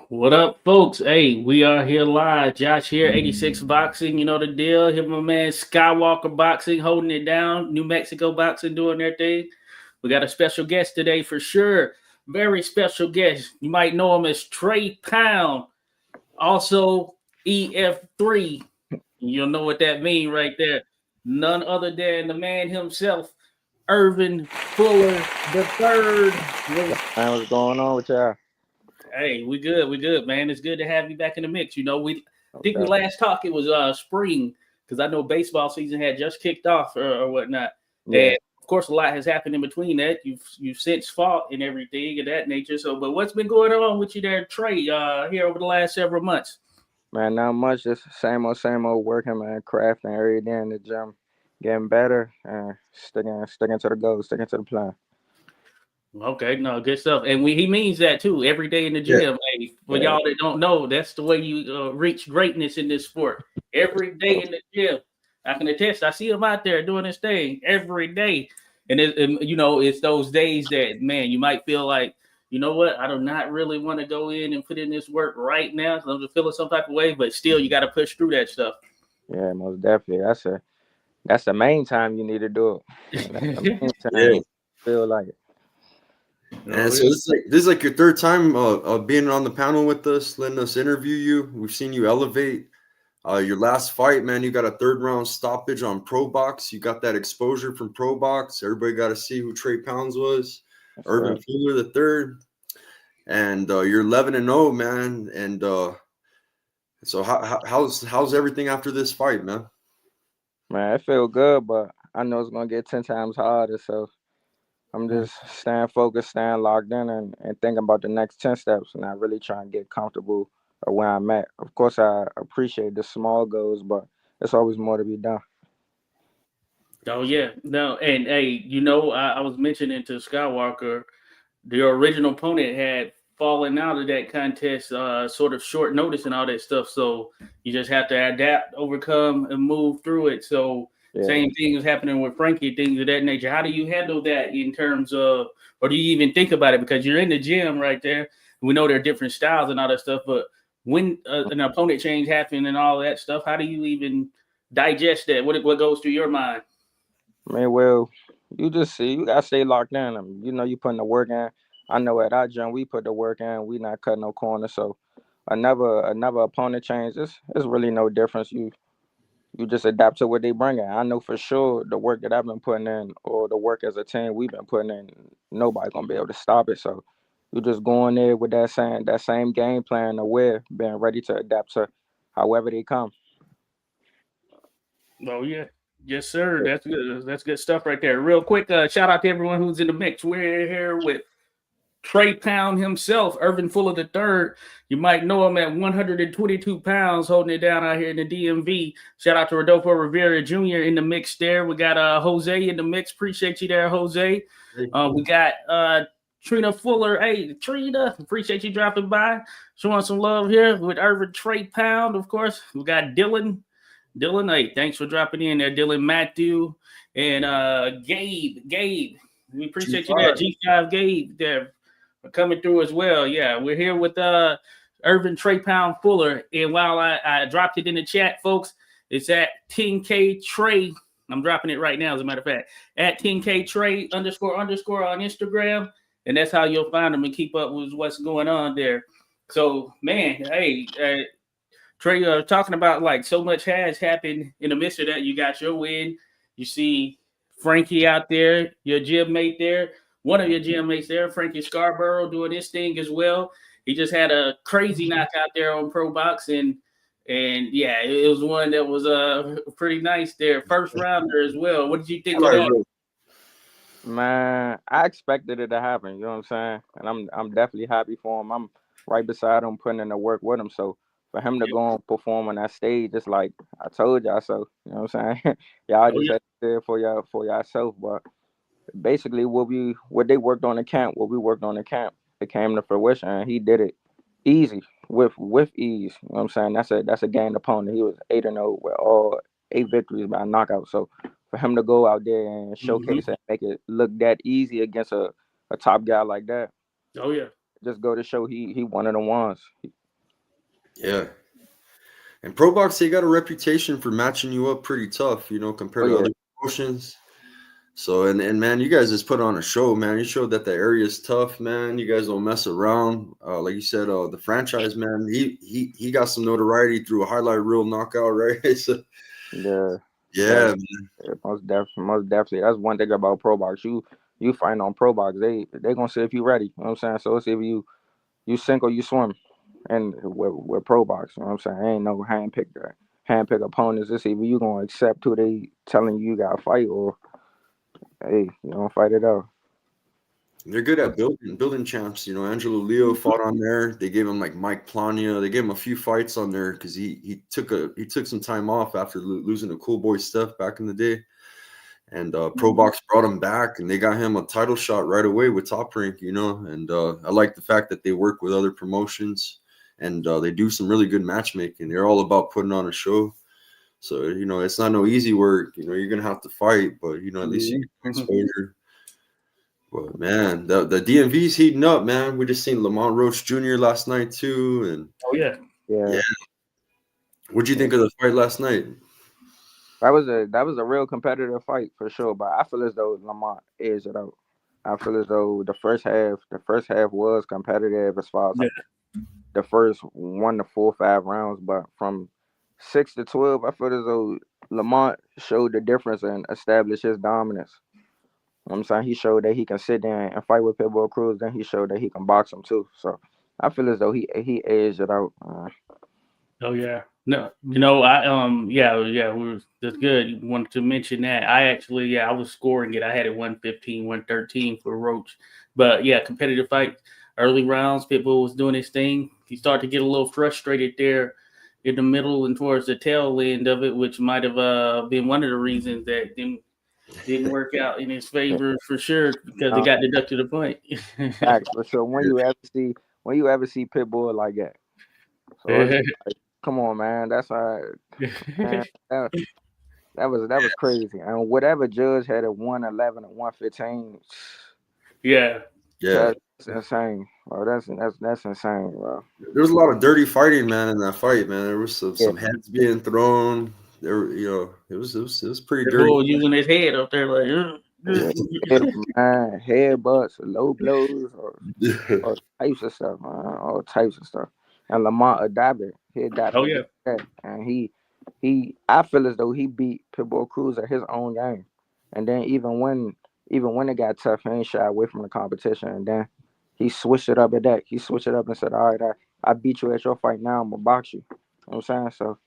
What up, folks? Hey, we are here live. Josh here, 86 Boxing. You know the deal. Him, my man, Skywalker Boxing, holding it down. New Mexico Boxing doing their thing. We got a special guest today for sure. Very special guest. You might know him as Treypound, also EF3. You'll know what that means right there. None other than the man himself, Ervin Fuller the third. Man, what's going on with y'all? Hey, we good, man. It's good to have you back in the mix. I think we Okay. last talked it was spring because I know baseball season had just kicked off or whatnot, Yeah. and of course a lot has happened in between that. You've since fought and everything of that nature. So, but what's been going on with you there, Trey? Here over the last several months. Man, not much. Just same old working, man. Crafting every day in the gym, getting better, and sticking to the goal, sticking to the plan. Okay, no, good stuff. And he means that too. Every day in the Yeah, gym. Hey, for Yeah. y'all that don't know, that's the way you reach greatness in this sport. Every day in the gym. I can attest. I see him out there doing his thing every day. It's those days that man, you might feel like, you know what, I do not really want to go in and put in this work right now. So I'm just feeling some type of way, but still, you got to push through that stuff. Yeah, most definitely. That's the main time you need to do it. That's the main time yeah. you feel like it. And Oh, so this is like your third time being on the panel with us, letting us interview you. We've seen you elevate. Your last fight, man, you got a third round stoppage on Pro Box. You got that exposure from Pro Box. Everybody got to see who Trey Pounds was. That's Ervin right. Fuller the third, and you're 11-0, man. And so how's everything after this fight, man? Man, it feel good, but I know it's gonna get 10 times harder. So I'm just staying focused, staying locked in, and thinking about the next 10 steps, and I really try and get comfortable where I'm at. Of course, I appreciate the small goals, but there's always more to be done. oh yeah, no, and hey, I was mentioning to Skywalker, the original opponent had fallen out of that contest, sort of short notice and all that stuff. So you just have to adapt, overcome, and move through it. So Yeah. same thing is happening with Frankie, things of that nature. How do you handle that in terms of, or do you even think about it? Because you're in the gym right there. We know there are different styles and all that stuff, but when an opponent change happens and all that stuff, how do you even digest that? What goes through your mind? I mean, well, you just see, you gotta stay locked in. You know, you putting the work in. I know at our gym, we put the work in. We not cutting no corners. So another opponent change. It's really no difference. You just adapt to what they bring in. I know for sure the work that I've been putting in, or the work as a team we've been putting in, nobody gonna be able to stop it. So you just go in there with that same game plan, aware, being ready to adapt to however they come. Oh yeah, yes sir. That's good. That's good stuff right there. Real quick, shout out to everyone who's in the mix. We're here with Trey Pound himself, Ervin Fuller the third. You might know him at 122 pounds, holding it down out here in the DMV. Shout out to Rodolfo Rivera Jr. in the mix there. We got Jose in the mix. Appreciate you there, Jose. We got Trina Fuller. Hey, Trina, appreciate you dropping by, showing some love here with Ervin Trey Pound, of course. We got Dylan. Dylan, hey, thanks for dropping in there, Dylan Matthew and Gabe. Gabe, we appreciate you there. G5. G5 Gabe there coming through as well. Yeah, we're here with Ervin Trey Pound Fuller. And while I dropped it in the chat, folks, it's at 10K Trey. I'm dropping it right now, as a matter of fact, at 10K Trey __ on Instagram. And that's how you'll find them and keep up with what's going on there. So, man, hey, Trey, talking about like so much has happened in the midst of that. You got your win. You see Frankie out there, your gym mate there, one of your gym mates there, Frankie Scarborough, doing his thing as well. He just had a crazy knockout there on Pro Box, and yeah, it was one that was pretty nice there, first rounder as well. What did you think of Right, that? right. Man, I expected it to happen. You know what I'm saying? And I'm definitely happy for him. I'm right beside him, putting in the work with him. So for him to go and perform on that stage, it's like I told y'all so. You know what I'm saying? Y'all Oh just yeah, had to do it for yourself. But basically, what they worked on in camp, what we worked on in camp, it came to fruition. And he did it easy with ease. You know what I'm saying? That's a gained opponent. He was 8-0 with all 8 victories by knockout. So for him to go out there and hmm showcase and make it look that easy against a top guy like that, oh yeah. just go to show he one of the ones. Yeah. And Pro Box, they got a reputation for matching you up pretty tough, you know, compared to yeah. other promotions. So and man, you guys just put on a show, man. You showed that the area is tough, man. You guys don't mess around. Like you said, the franchise man, he got some notoriety through a highlight reel knockout, right? So, Yeah. yeah, Yeah, most definitely. That's one thing about Pro Box. You fight on Pro Box, they gonna see if you ready. You know what I'm saying? So it's if you sink or you swim. And with Pro Box, you know what I'm saying? Ain't no handpick opponents. It's either you gonna accept who they telling you gotta fight or hey, you don't fight it out. they're good at building champs. You know, Angelo Leo fought on there. They gave him like Mike Plania. They gave him a few fights on there because he took some time off after losing to Cool Boy Steph back in the day. And Pro Box brought him back, and they got him a title shot right away with Top Rank. You know, and I like the fact that they work with other promotions and they do some really good matchmaking. They're all about putting on a show. So you know, it's not no easy work. You know, you're gonna have to fight, but you know, at least you get exposure. But man, the DMV's heating up, man. We just seen Lamont Roach Jr. last night too, and Oh yeah. Yeah. yeah. What'd you think of the fight last night? That was a real competitive fight for sure. But I feel as though Lamont edged it out. I feel as though the first half was competitive as far as Yeah. like the first 1 to 4, 5 rounds, but from 6 to 12, I feel as though Lamont showed the difference and established his dominance. You know what I'm saying he showed that he can sit there and fight with Pitbull Cruz. Then he showed that he can box him too. So I feel as though he edged it out. Oh yeah. No, you know, yeah, that's good. You wanted to mention that. I was scoring it. I had it 115, 113 for Roach. But yeah, competitive fight, early rounds, Pitbull was doing his thing. He started to get a little frustrated there in the middle and towards the tail end of it, which might have been one of the reasons that didn't work out in his favor for sure because he Uh, got deducted a point. Facts for sure. When you ever see Pitbull like that, so it's like, come on, man. That's all right. Man, that was crazy. And whatever judge had a 111 or 115, Yeah. Yeah, that's insane. Bro, that's insane, bro. there was a lot of dirty fighting, man, in that fight, man. There was some, Yeah, some heads being thrown. There, you know, it was pretty The dirty. bull using his head up there like, yeah, yeah, man. Headbutts, low blows, or all types of stuff, man. All types of stuff. And Lamont adapted. He oh adapted yeah. to that, and I feel as though he beat Pitbull Cruz at his own game. And then even when it got tough, he ain't shy away from the competition. And then he switched it up at that. He switched it up and said, "All right, I beat you at your fight. Now I'm gonna box you." You know what I'm saying? So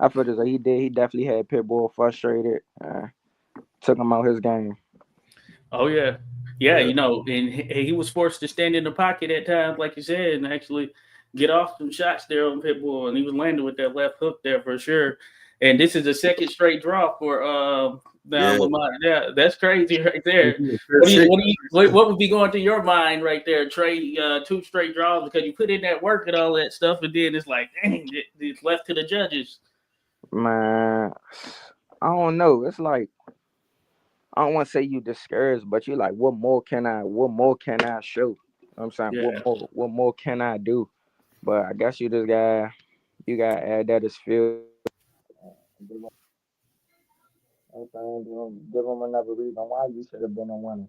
I feel as though he did. He definitely had Pitbull frustrated. Took him out his game. Oh yeah. Yeah, Yeah, you know, and he was forced to stand in the pocket at times, like you said, and actually get off some shots there on Pitbull, and he was landing with that left hook there for sure. And this is the second straight draw for now yeah. Lamont. Yeah, that's crazy right there. Fair shake. What would be going through your mind right there, Trey? Two straight draws because you put in that work and all that stuff, and then it's like, dang, it's left to the judges. Man, I don't know. It's like I don't want to say you discouraged, but you like, what more can I show? You know what I'm saying, Yeah, what more can I do? But I guess you gotta add that as feel. I'm saying, give them another reason why you should have been a winner.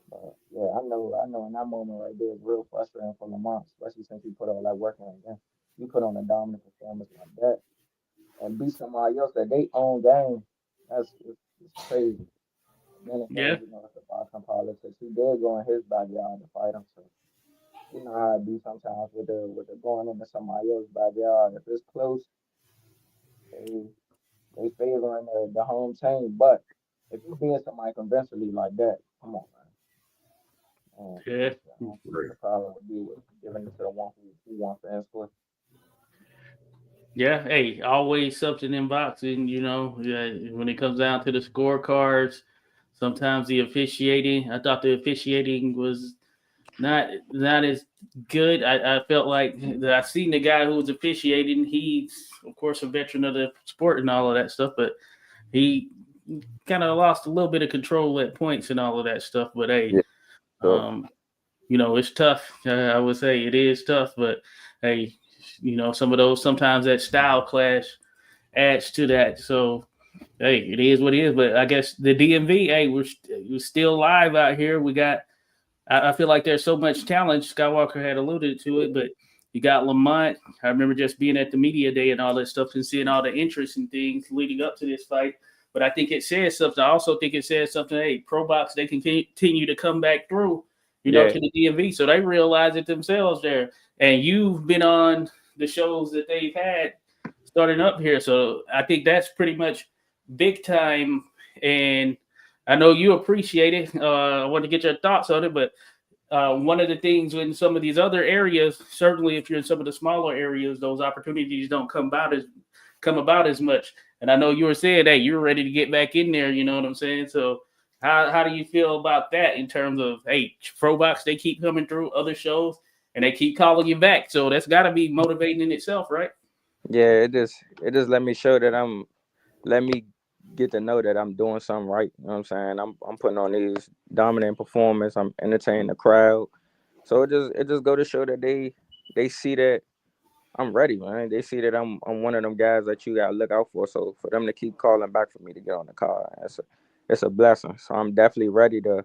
But yeah, I know in that moment right there, it's real frustrating for Lamont, especially since he put all that work in. Again, you put on a dominant performance like that and beat somebody else at their own game. It's crazy. Then yeah, again, it's about some politics. He did go in his backyard to fight him, so you know how it be sometimes with the going into somebody else's backyard. If it's close, they they favoring the home team. But if you being somebody convincingly like that, come on, man. yeah. I don't see what Right. the problem would be with giving it to the one who wants to ask for. Yeah, hey, always something in boxing, you know. Yeah, when it comes down to the scorecards, sometimes the officiating. I thought the officiating was not as good. I felt like I seen the guy who was officiating. He's of course a veteran of the sport and all of that stuff, but he kind of lost a little bit of control at points and all of that stuff. But hey, Yeah. So um, it's tough. I would say it is tough, but hey, some of those sometimes that style clash adds to that. So hey, it is what it is. But I guess the DMV, hey, we're still live out here. We got. I feel like there's so much talent. Skywalker had alluded to it, but you got Lamont. I remember just being at the media day and all that stuff and seeing all the interesting things leading up to this fight. But I think it says something. I also think it says something. Hey, Pro Box, they can continue to come back through, Yeah. to the DMV. So they realize it themselves there. And you've been on the shows that they've had starting up here. So I think that's pretty much big time. And I know you appreciate it. I want to get your thoughts on it, but one of the things in some of these other areas, certainly if you're in some of the smaller areas, those opportunities don't come about as much. And I know you were saying, hey, you're ready to get back in there. You know what I'm saying? So how do you feel about that in terms of, hey, Probox, they keep coming through other shows and they keep calling you back. So that's got to be motivating in itself, right? Yeah, it just let me show that let me get to know that I'm doing something right. You know what I'm saying? I'm putting on these dominant performance. I'm entertaining the crowd. So it just go to show that they see that I'm ready, man. They see that I'm one of them guys that you gotta look out for. So for them to keep calling back for me to get on the car, it's a blessing. So I'm definitely ready to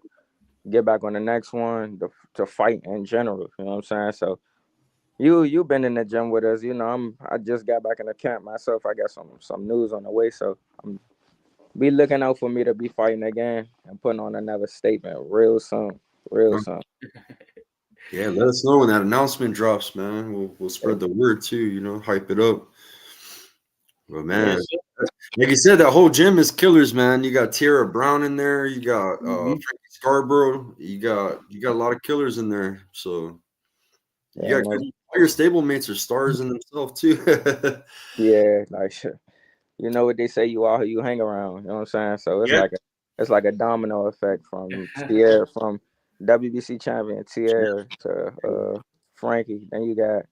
get back on the next one to fight in general. You know what I'm saying? So you been in the gym with us. I just got back in the camp myself. I got some news on the way. So I'm be looking out for me to be fighting again and putting on another statement real soon. Real soon. Yeah, let us know when that announcement drops, man. We'll spread the word too, hype it up. But man, Yes, like you said, that whole gym is killers, man. You got Tierra Brown in there, you got mm-hmm. Frankie Scarborough, you got a lot of killers in there. So you Yeah, got most, all your stablemates are stars in themselves too. yeah, like you know what they say, you are who you hang around. You know what I'm saying? So Yeah. it's like a domino effect from Tierra, from WBC champion Tierra to Frankie. Then you got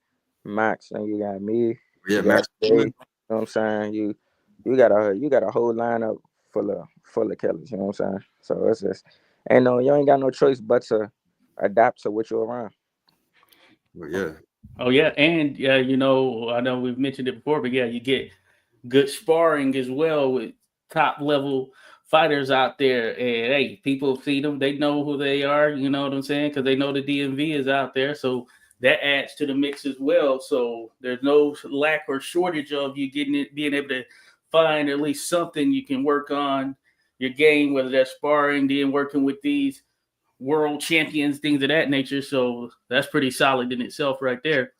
Max. Then you got me. Yeah, You got Max Jay. You Coleman. know what I'm saying? You got a whole lineup full of killers. You know what I'm saying? So it's just you ain't got no choice but to adapt to what you're around. Well, yeah. Oh yeah, and I know we've mentioned it before, but yeah, you get good sparring as well with top level fighters out there. And hey, people see them, they know who they are. You know what I'm saying? Because they know the DMV is out there, so that adds to the mix as well. So there's no lack or shortage of you getting it, being able to find at least something you can work on your game, whether that's sparring, then working with these world champions, things of that nature. So that's pretty solid in itself, right there.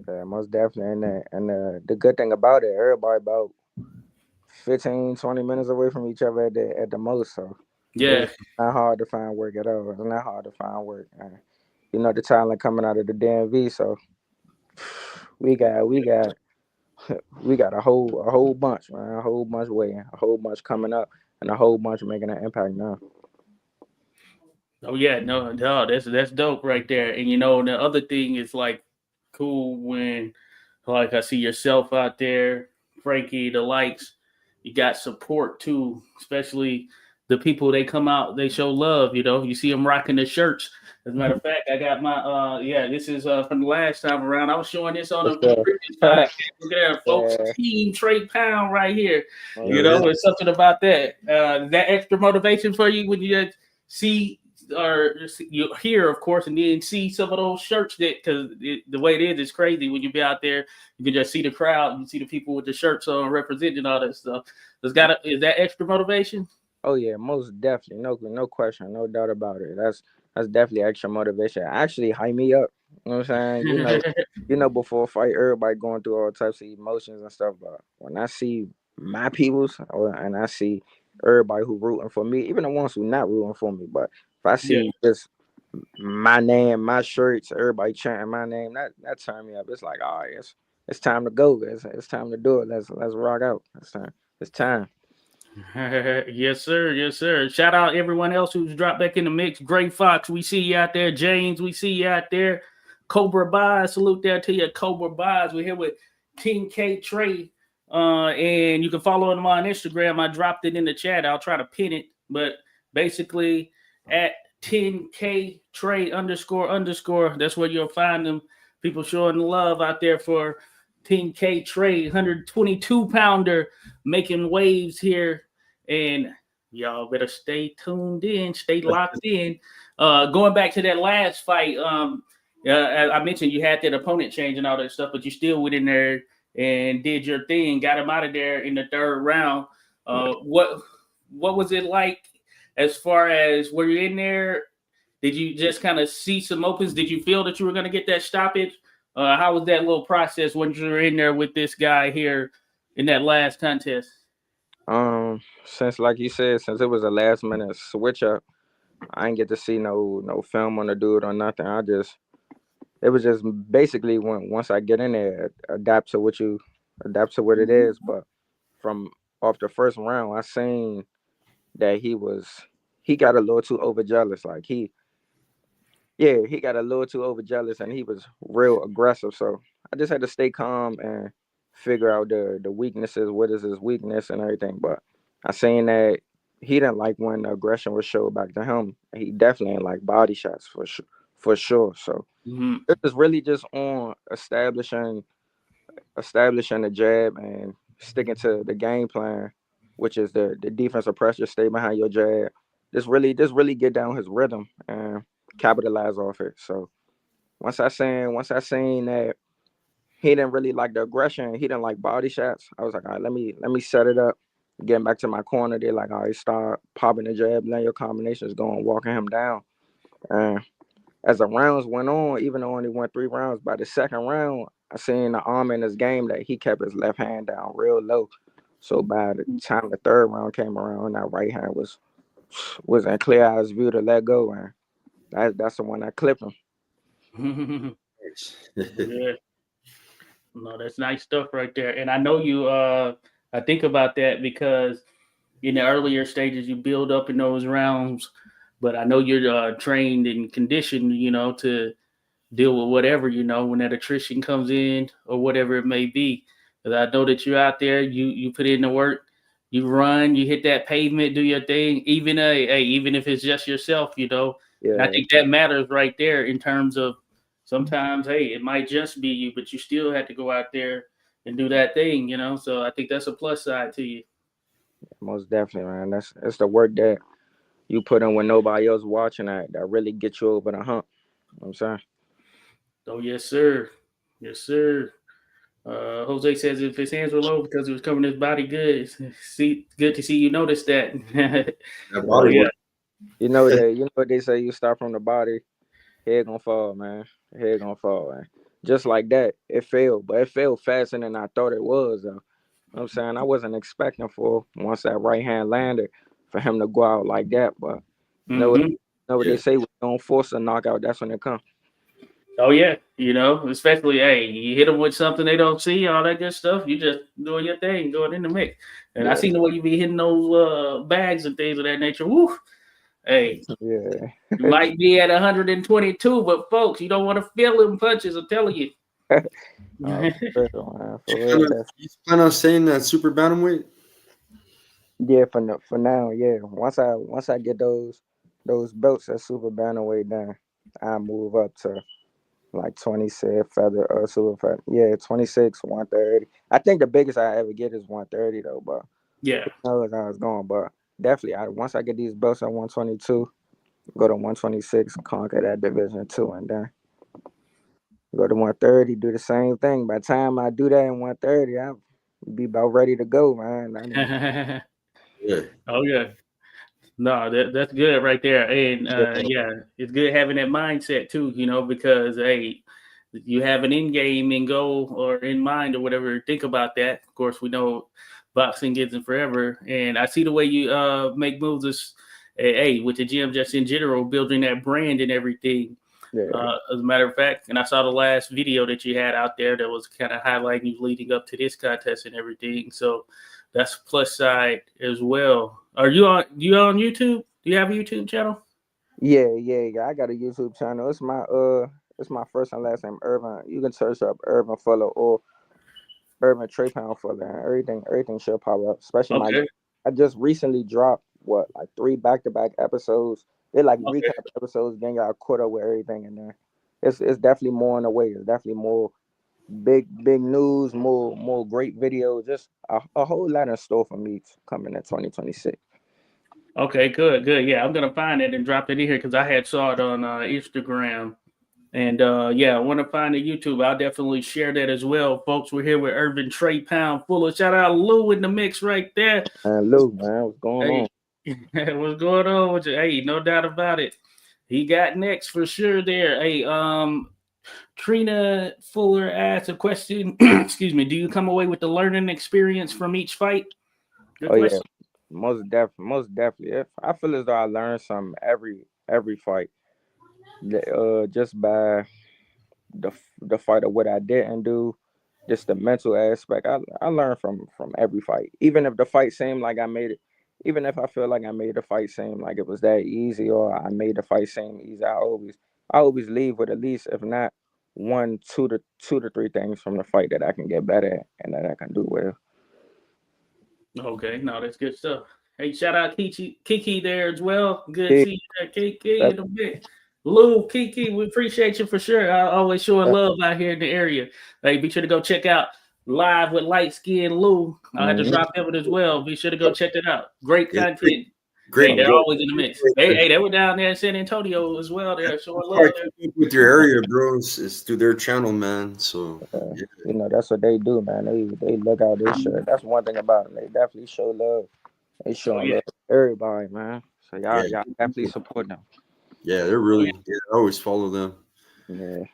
Yeah, most definitely. And the good thing about it, everybody about 15, 20 minutes away from each other at the most. So Yeah. it's not hard to find work at all. It's not hard to find work. And the talent coming out of the DMV. So we got we got a whole bunch, man. A whole bunch waiting, a whole bunch coming up, and a whole bunch making an impact now. Oh yeah, no, that's dope right there. And the other thing is like cool when like I see yourself out there, Frankie, the likes, you got support too, especially the people they come out, they show love, you see them rocking the shirts. As a matter of fact, I got my this is from the last time around. I was showing this on For a sure. previous podcast. Look at that, folks. Yeah. Team Treypound right here. Oh, Yeah, yeah. It's something about that. That extra motivation for you when you see or you hear, of course, and then see some of those shirts that because the way it is crazy when you be out there, you can just see the crowd, you see the people with the shirts on representing all that stuff. Is that extra motivation? Oh yeah, most definitely. No question, no doubt about it. That's definitely extra motivation. Actually, hype me up. You know what I'm saying? Before a fight, everybody going through all types of emotions and stuff. But when I see my peoples, and I see everybody who rooting for me, even the ones who not rooting for me, but if I Yeah. see just my name, my shirts, everybody chanting my name, that turn me up. It's like, all right, it's time to go. It's time to do it. Let's rock out. It's time. Yes, sir. Yes, sir. Shout out everyone else who's dropped back in the mix. Gray Fox, we see you out there. James, we see you out there. Cobra Buys, salute there to you. Cobra Buys. We're here with King K Trey. And you can follow him on Instagram. I dropped it in the chat. I'll try to pin it. But basically, at 10K Trey __. That's where you'll find them. People showing love out there for 10K Trey, 122 pounder, making waves here. And y'all better stay tuned in, stay locked in. Going back to that last fight, as I mentioned, you had that opponent change and all that stuff, but you still went in there and did your thing, got him out of there in the third round. What was it like as far as were you in there? Did you just kind of see some opens? Did you feel that you were going to get that stoppage? How was that little process when you were in there with this guy here in that last contest? Since like you said, since it was a last minute switch up, I didn't get to see no film on the dude or nothing. It was just basically once I get in there, adapt to what it is. But from off the first round, I seen that he got a little too overjealous. Like he got a little too overjealous and he was real aggressive. So I just had to stay calm and figure out the weaknesses, what is his weakness and everything. But I seen that he didn't like when the aggression was showed back to him. He definitely didn't like body shots for sure. So it was really just on establishing the jab and sticking to the game plan, which is the defensive pressure, stay behind your jab. Just really get down his rhythm and capitalize off it. So once I seen that he didn't really like the aggression, he didn't like body shots, I was like, all right, let me set it up. Getting back to my corner, they're like, all right, start popping the jab, letting your combinations go and walking him down. And as the rounds went on, even though I only went 3 rounds, by the second round, I seen the arm in his game that he kept his left hand down real low. So by the time the third round came around, that right hand was in clear eyes view to let go, and that's the one that clipped him. Yeah. No, that's nice stuff right there. And I know you I think about that because in the earlier stages you build up in those rounds, but I know you're trained and conditioned, to deal with whatever, when that attrition comes in or whatever it may be. Because I know that you're out there, you put in the work, you run, you hit that pavement, do your thing, even even if it's just yourself, Yeah. And I think that matters right there in terms of sometimes, it might just be you, but you still have to go out there and do that thing, So I think that's a plus side to you. Most definitely, man. It's the work that you put in when nobody else watching that really get you over the hump. You know what I'm saying? Oh yes, sir. Yes, sir. Jose says if his hands were low because he was covering his body good. Good to see you notice that. That Oh body yeah. work. You know what they say, you start from the body, head gonna fall, man. Head gonna fall, man. Just like that, it failed, but it failed faster than I thought it was, though. You know what I'm saying? I wasn't expecting for once that right hand landed for him to go out like that, but what they Yeah. say, when you don't force a knockout, that's when it comes. Oh yeah. Especially you hit them with something they don't see, all that good stuff. You just doing your thing, going in the mix. And I Yeah, seen the way you be hitting those bags and things of that nature. Woo. Hey, yeah. you might be at 122, but folks, you don't want to feel them punches. I'm telling you. Oh, for real, man. For real. You plan on staying that super bantamweight? Yeah, for now, yeah. Once I get those belts at super bantamweight down, I move up to like 26 feather super feather. Yeah, 26, 130. I think the biggest I ever get is 130 though, but Yeah. who knows how it's going. But definitely, once I get these belts at 122, go to 126, conquer that division too, and then go to 130, do the same thing. By the time I do that in 130, I'll be about ready to go, man. Yeah. Oh yeah. No, that's good right there. And yeah, it's good having that mindset too, because you have an end game in goal or in mind or whatever. Think about that. Of course, we know boxing isn't forever. And I see the way you make moves with the gym just in general, building that brand and everything. Yeah. As a matter of fact, and I saw the last video that you had out there that was kind of highlighting you leading up to this contest and everything. So that's plus side as well. Are you on YouTube? Do you have a YouTube channel? Yeah. I got a YouTube channel. It's my first and last name, Ervin. You can search up Ervin Fuller or Ervin Treypound Fuller, and everything should pop up. Especially Okay. I just recently dropped like 3 back-to-back episodes They like Okay. recap episodes, then y'all caught up with everything in there. It's definitely more in a way. It's definitely more big news, more great videos. Just a whole lot in store for me coming in 2026. Okay, good. Yeah, I'm gonna find it and drop it in here because I had saw it on Instagram. And yeah, I want to find the YouTube. I'll definitely share that as well, folks. We're here with Ervin Treypound Fuller. Shout out Lou in the mix right there. And Luke, man, what's going on? Hey, what's going on with you? Hey, no doubt about it. He got next for sure there. Hey, Trina Fuller asked a question. Excuse me. Do you come away with the learning experience from each fight? Good Oh yeah, question. most definitely. If I feel as though I learn something every fight, just by the fight of what I didn't do, just the mental aspect. I learn from every fight, even if the fight seemed like I made it. Even if I feel like I made the fight seem like it was that easy, or I made the fight seem easy, I always leave with at least, if not one, two to three things from the fight that I can get better at and that I can do well. Okay, no, that's good stuff. Hey, shout out Kiki there as well. Good to Yeah, see you there, Kiki, in a bit. Lou, Kiki, we appreciate you for sure. I always showing love out here in the area. Hey, be sure to go check out Live with Light Skin Lou. I'll have to mhm. drop that as well. Be sure to go check that out. Great Yeah, content. Hey, great, they're great. always in the mix. Hey, they were down there in San Antonio as well. They're showing How I love. keep up with your area, bro, is through their channel, man. So yeah, That's what they do, man. They look out this shit. That's one thing about them. They definitely show love. They Oh showing yeah. love to everybody, man. So y'all definitely yeah, support them. yeah. They're Oh yeah. really. Yeah, I always follow them. Yeah.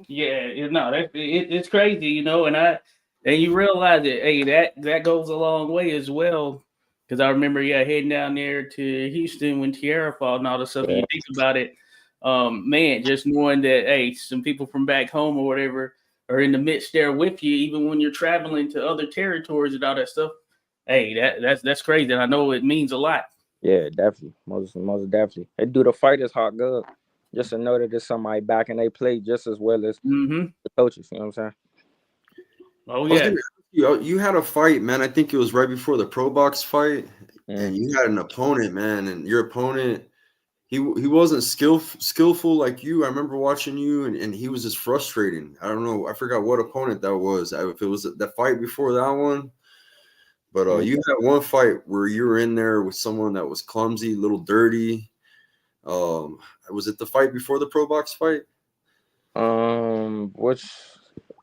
Yeah, no, it's crazy, and you realize it. Hey, that goes a long way as well. Because I remember, yeah, heading down there to Houston when Tierra fought and all the stuff. And Yeah. you think about it, man, just knowing that hey, some people from back home or whatever are in the midst there with you, even when you're traveling to other territories and all that stuff. Hey, that's crazy. And I know it means a lot. Yeah, definitely. Most definitely. They do the fighters hot good. Just to know that there's somebody back and they play just as well as Mm-hmm. the coaches. You know what I'm Oh I was yeah. gonna ask you. You had a fight, man. I think it was right before the Pro Box fight, saying? and you had an opponent, man. And your opponent, he wasn't skillful like you. I remember watching you, and he was just frustrating. I don't know. I forgot what opponent that was. If it was the fight before that one. But Mm. you had one fight where you were in there with someone that was clumsy, a little dirty. Was it the fight before the Pro Box fight? Which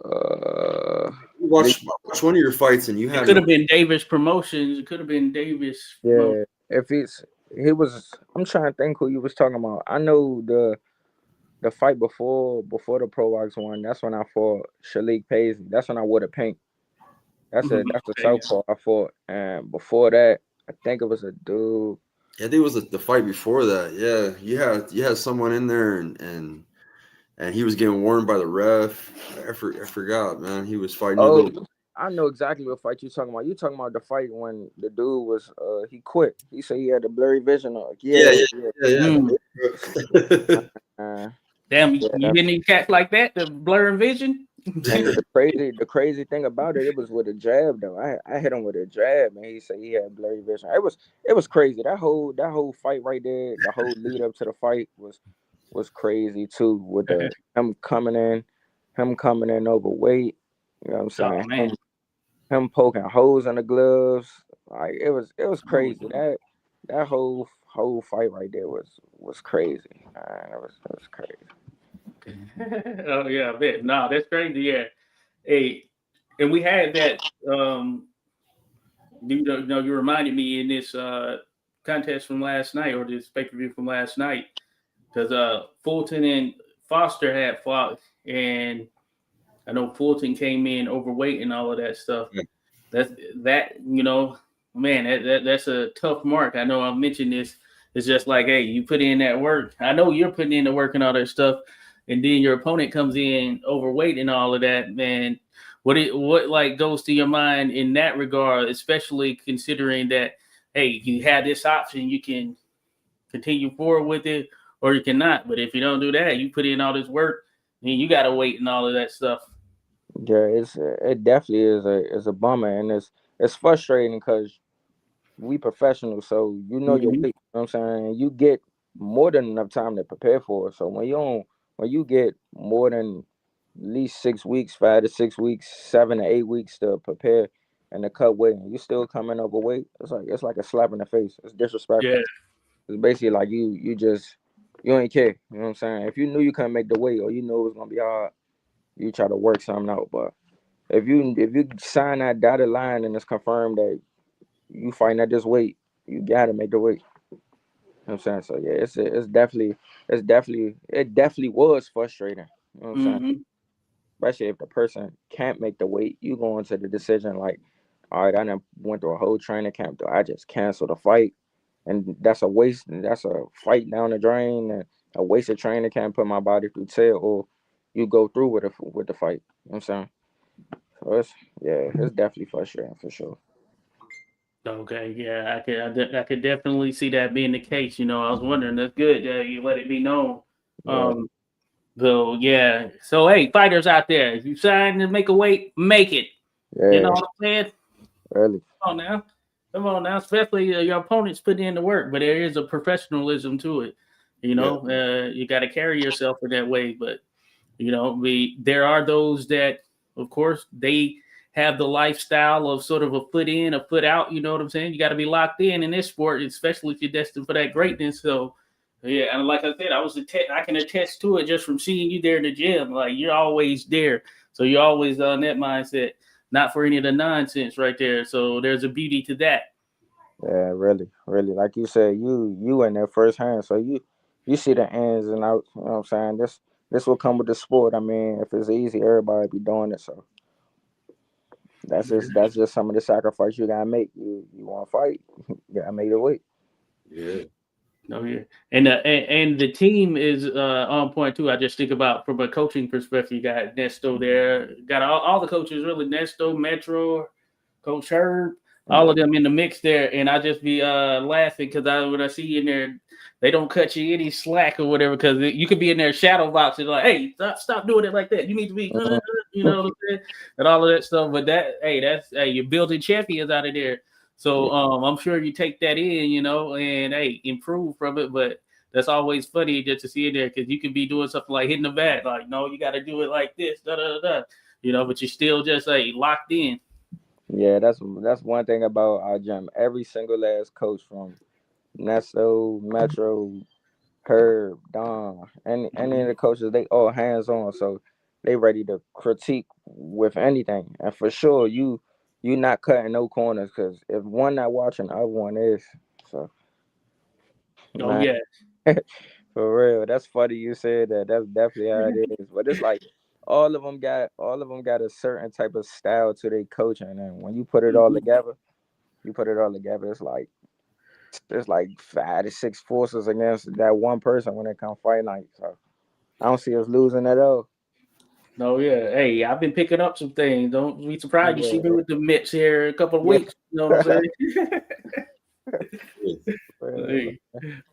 uh the, Watch one of your fights, and you It had could an have been Davis Promotions. It could have been Davis Promotions. yeah, if he was I'm trying to think who you was talking about. I know the fight before the Pro Box one, that's when I fought Shalik Paisley. That's when I wore the pink. That's the Okay, yeah. southpaw I fought. And before that, I think it was a dude. I think it was the fight before that. Yeah, you had someone in there, and he was getting warned by the ref. I forgot, man. He was fighting you a Oh, little. I know exactly what fight you talking about. You talking about the fight when the dude was he quit. He said he had the blurry vision. Yeah, Yeah, yeah, Mm. yeah. uh, Damn, yeah. you didn't even catch like that, the blurring vision. And the crazy thing about it was with a jab though. I hit him with a jab, and he said he had blurry vision. It was crazy. That whole fight right there, the whole lead up to the fight was crazy too. With the him coming in overweight. You know what I'm Oh saying? man. Him poking holes in the gloves. Like it was crazy. That whole fight right there was crazy. Man, it was crazy. Oh yeah, I bet. No, that's crazy. Yeah. Hey, and we had that. You reminded me in this contest from last night or this pay per view from last night because Fulton and Foster had fought, and I know Fulton came in overweight and all of that stuff. That's that man. That's a tough mark. I know I've mentioned this. It's just like, hey, you put in that work. I know you're putting in the work and all that stuff, and then your opponent comes in overweight and all of that. Man, what like goes to your mind in that regard, especially considering that hey, you have this option, you can continue forward with it, or you cannot. But if you don't do that, you put in all this work, then you got to wait and all of that stuff. Yeah, it definitely is a bummer, and it's frustrating because we professionals, so you know your Hmm. weight. You know what I'm saying? more than enough time to prepare for it. So when you get more than at least 6 weeks, 5 to 6 weeks, 7 to 8 weeks to prepare and to cut weight, and you still coming overweight, it's like a slap in the face. It's disrespectful. Yeah. It's basically like you ain't care. You know what I'm saying? If you knew you couldn't make the weight or you knew it was gonna be hard, you try to work something out. But if you sign that dotted line and it's confirmed that you fighting at this weight, you gotta make the weight. You know what I'm saying? So yeah, it definitely was frustrating. You know what I'm saying? Mm-hmm. Especially if the person can't make the weight, you go into the decision like, all right, I done went through a whole training camp. Do I just cancel the fight? And that's a waste. That's a fight down the drain and a waste of training camp. Put my body through tail, or you go through with the fight. You know what I'm saying? So it's definitely frustrating for sure. Okay, yeah, I could definitely see that being the case. I was wondering. That's good that you let it be known. Yeah, Um, so yeah, so hey, fighters out there, if you sign to make a weight, make it. You know yeah, what I'm saying? really. Come on now. Especially your opponents put in the work, but there is a professionalism to it. Yeah. You got to carry yourself in that way. But there are those that, of course, they have the lifestyle of sort of a foot in, a foot out. You know what I'm saying? You got to be locked in this sport, especially if you're destined for that greatness. So, yeah, and like I said, I can attest to it just from seeing you there in the gym. Like you're always there, so you're always on that mindset, not for any of the nonsense right there. So there's a beauty to that. Yeah, really, really. Like you said, you in there firsthand, so you see the ins and outs. You know what I'm saying? This will come with the sport. I mean, if it's easy, everybody be doing it. So that's just some of the sacrifice you gotta make. You want to fight, you gotta make the weight. Yeah. Oh yeah, and the team is on point too. I just think about from a coaching perspective. You got Nesto there, got all the coaches really. Nesto, Metro, Coach Herb, all Yeah. of them in the mix there, and I just be laughing because when I see you in there, they don't cut you any slack or whatever because you could be in there shadow boxing like, hey, stop doing it like that. You need to be, Mhm. you know what I'm saying, and all of that stuff. But you're building champions out of there. So Yeah, I'm sure you take that in, and hey, improve from it. But that's always funny just to see it there because you could be doing something like hitting the bat, like no, you got to do it like this, da da da, da. But you're still just locked in. yeah. That's one thing about our gym. Every single last coach from Nesto, Metro, Herb, Don, and any of the coaches, they all hands on, so they ready to critique with anything. And for sure, you not cutting no corners because if one not watching, the other one is. So Oh man, yeah. for real, that's funny you said that. That's definitely how it is. But it's like all of them got a certain type of style to their coaching, and when you put it all Mhm. together, it's like 5 to 6 forces against that one person when it comes fight night. So I don't see us losing at all. No, yeah. Hey, I've been picking up some things. Don't be surprised you see me Yeah, with the mitts here in a couple of yeah. weeks. You know what I'm saying? Well, Hey,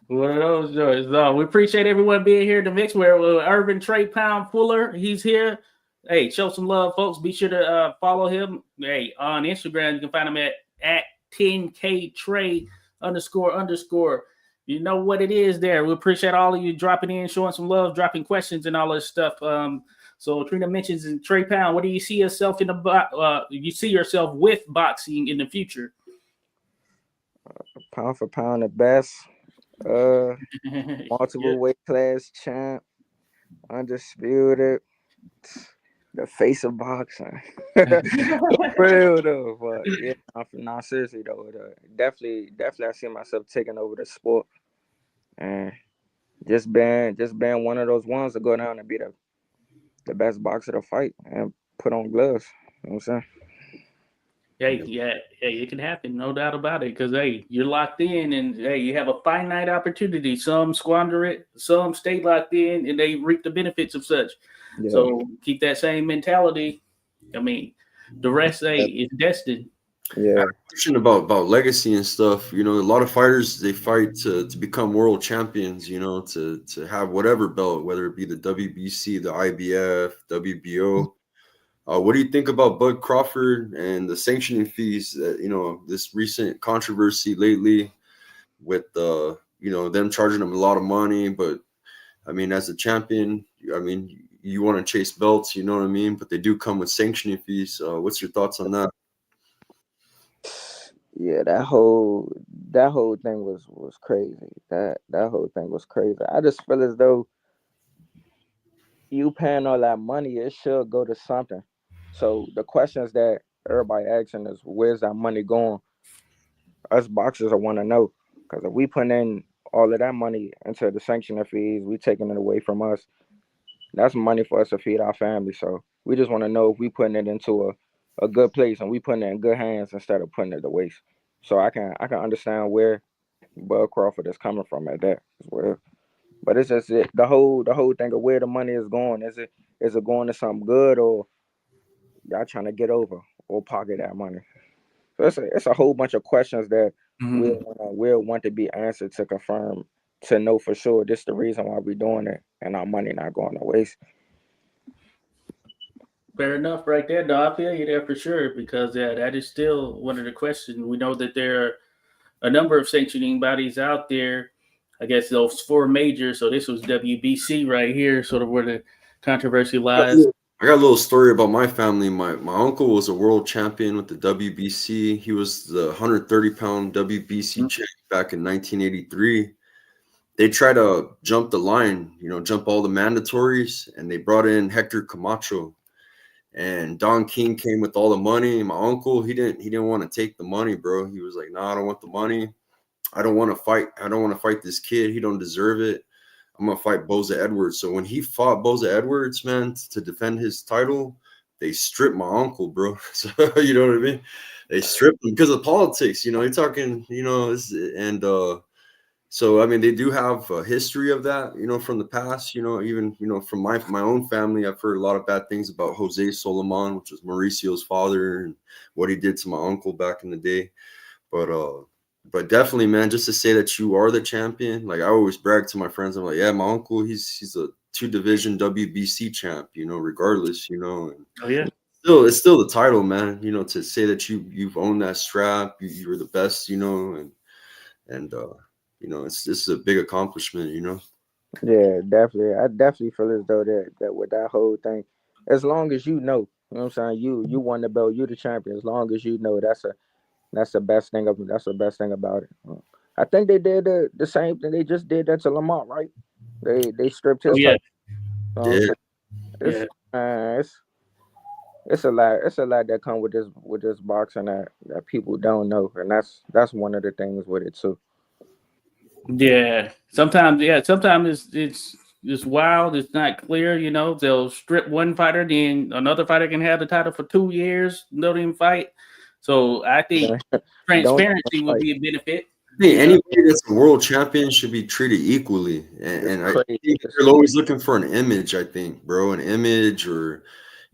one of those joints. No, we appreciate everyone being here. The mix where Ervin Treypound Fuller, he's here. Hey, show some love, folks. Be sure to follow him. Hey, on Instagram, you can find him at 10K Trey __. You know what it is there. We appreciate all of you dropping in, showing some love, dropping questions and all this stuff. So Trina mentions in Trey Pound, what do you see yourself you see yourself with boxing in the future? pound for pound, the best. Uh, Yeah. multiple weight class champ, undisputed, the face of boxing. Real though, but yeah, not seriously though. Definitely, I see myself taking over the sport and just being one of those ones to go down and be the best boxer to fight and put on gloves. You know what I'm saying? Hey, Yeah. yeah, hey, it can happen, no doubt about it. Because hey, you're locked in, and hey, you have a finite opportunity. Some squander it, some stay locked in, and they reap the benefits of such. Yeah, So keep that same mentality. I mean, the rest, hey, is destined. yeah, Question about legacy and stuff. A lot of fighters, they fight to become world champions. To have whatever belt, whether it be the WBC, the IBF, WBO. What do you think about Bud Crawford and the sanctioning fees? That this recent controversy lately with them charging them a lot of money. But I mean, as a champion, I mean, you want to chase belts, you know what I mean? But they do come with sanctioning fees. What's your thoughts on that? Yeah, that whole thing was crazy. That whole thing was crazy. I just feel as though you paying all that money, it should go to something. So the questions that everybody asking is, where's that money going? Us boxers, I want to know, because if we put in all of that money into the sanctioning fees, we taking it away from us. That's money for us to feed our family. So we just want to know if we putting it into a good place and we putting it in good hands instead of putting it to waste. So I can understand where Bud Crawford is coming from at that as well. But it's just the whole thing of where the money is going. Is it going to something good, or y'all trying to get over or pocket that money? So it's a whole bunch of questions that Mhm. we'll want to be answered to confirm, to know for sure this the reason why we're doing it and our money not going to waste. Fair enough, right there. No, I feel you there for sure because yeah, that is still one of the questions. We know that there are a number of sanctioning bodies out there. I guess those four majors. So this was WBC right here, sort of where the controversy lies. I got a little story about my family. My uncle was a world champion with the WBC. He was the 130-pound WBC champ back in 1983. They tried to jump the line, jump all the mandatories, and they brought in Hector Camacho. And Don King came with all the money. My uncle, he didn't want to take the money, bro. He was like, "No, I don't want the money. I don't want to fight. I don't want to fight this kid. He don't deserve it. I'm gonna fight Boza Edwards." So when he fought Boza Edwards, man, to defend his title, they stripped my uncle, bro. So you know what I mean? They stripped him because of politics. You're talking, and so I mean, they do have a history of that, from the past. Even from my own family, I've heard a lot of bad things about Jose Solomon, which was Mauricio's father, and what he did to my uncle back in the day. But definitely, man, just to say that you are the champion, like I always brag to my friends. I'm like, yeah, my uncle, he's a 2 division WBC champ, regardless, and Oh yeah, it's still the title, man. To say that you've owned that strap, you're the best, and it's this is a big accomplishment. Yeah, definitely. I definitely feel as though that with that whole thing, as long as you know what I'm saying, you won the belt, you the champion. As long as you know, that's the best thing about it. I think they did the same thing. They just did that to Lamont, right? They stripped oh his yeah, title. Yeah, So yeah. it's it's a lot that come with this boxing that people don't know, and that's one of the things with it too. Yeah, sometimes it's wild. It's not clear. They'll strip one fighter, then another fighter can have the title for 2 years, don't even fight. So I think Don't transparency would fight. be a benefit. I think anybody that's a world champion should be treated equally, and, It's and I crazy. think they're always looking for an image. I think, bro, an image or